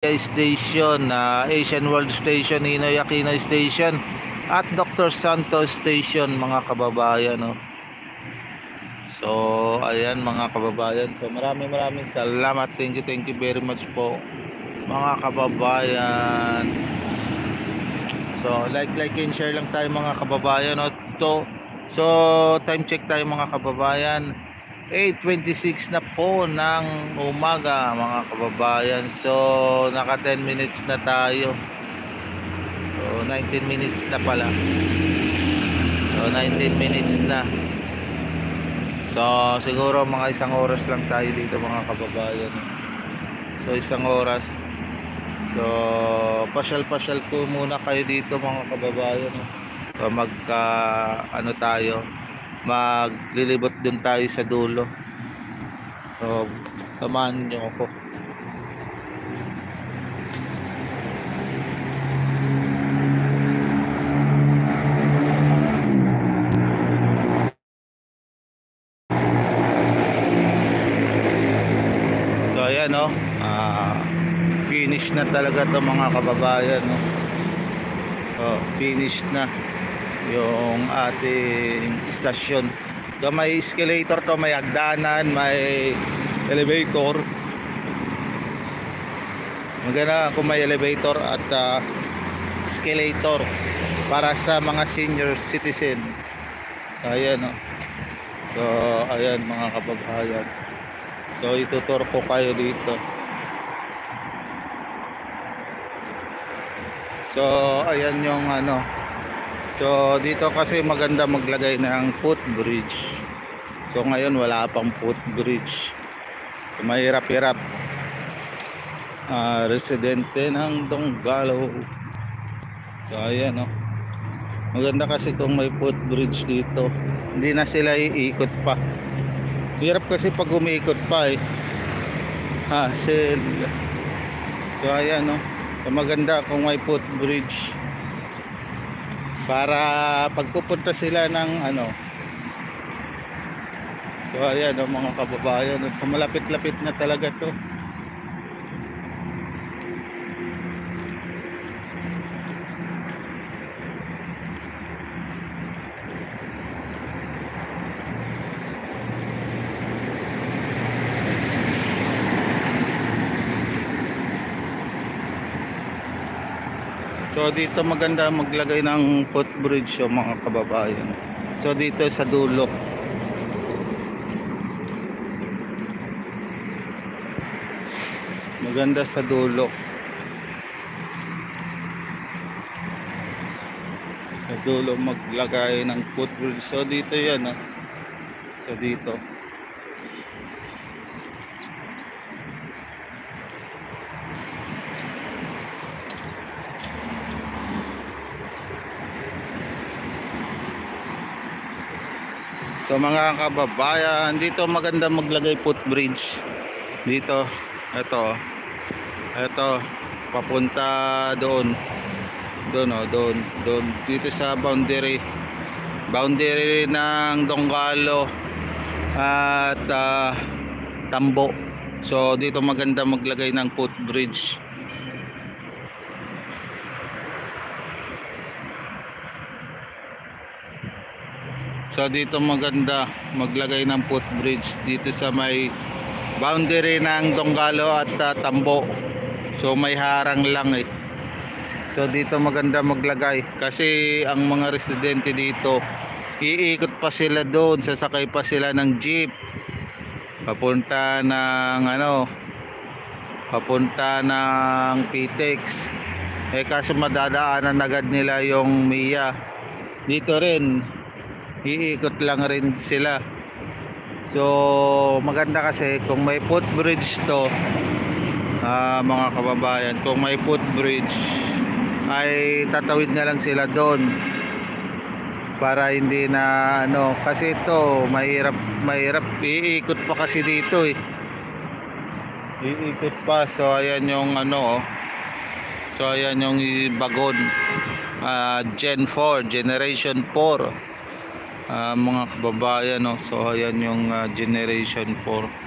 Station, Asian World Station, Ninoy Aquino Station at Dr. Santos Station, mga kababayan, no? So ayan mga kababayan, so maraming salamat, thank you very much po mga kababayan. So like and share lang tayo mga kababayan, no? So time check tayo mga kababayan, 8:26 na po ng umaga mga kababayan. So naka 10 minutes na tayo. So 19 minutes na pala. So 19 minutes na. So siguro mga isang oras lang tayo dito mga kababayan. So isang oras. So pasyal ko muna kayo dito mga kababayan. So ano tayo, maglilibot dun tayo sa dulo. So samahan nyo ako. So ayan, no, finish na talaga to mga kababayan, no? So finish na yung ating istasyon. So may escalator to, may hagdanan, may elevator. Maganda kung may elevator at escalator para sa mga senior citizen. So ayan, no? So ayan mga kababayan. So itutur ko kayo dito. So ayan yung ano. So dito kasi maganda maglagay ng footbridge. So ngayon wala pang footbridge. So mahirap-hirap. Residente ng Donggalo. So ayan, no. Maganda kasi kung may footbridge dito. Hindi na sila iikot pa. Hirap kasi pag umiikot pa eh. Hassle. So ayan, no. So maganda kung may footbridge. Para pagpupunta sila ng ano. So ayan, no, mga kababayan. So malapit-lapit na talaga to. So dito maganda maglagay ng footbridge yung mga kababayan. So dito sa dulo. Maganda sa dulo. Sa dulo maglagay ng footbridge. So dito yan, no? So dito. So mga kababayan, dito maganda maglagay footbridge. Dito, ito papunta doon. Doon dito sa boundary ng Donggalo at Tambo. So dito maganda maglagay ng footbridge. So dito maganda maglagay ng footbridge dito sa may boundary ng Donggalo at Tambo. So may harang lang eh. So dito maganda maglagay kasi ang mga residente dito iikot pa sila doon, sasakay pa sila ng jeep papunta ng PTEX. Kasi madadaanan agad nila yung MIA. Dito rin iikot lang rin sila. So maganda kasi kung may footbridge to, mga kababayan, kung may footbridge ay tatawid na lang sila doon para hindi na kasi ito mahirap iikot pa kasi dito eh. Iikot pa. So ayan yung so ayan yung bagon, Generation 4. Mga kababayan, no? So ayan yung Generation 4.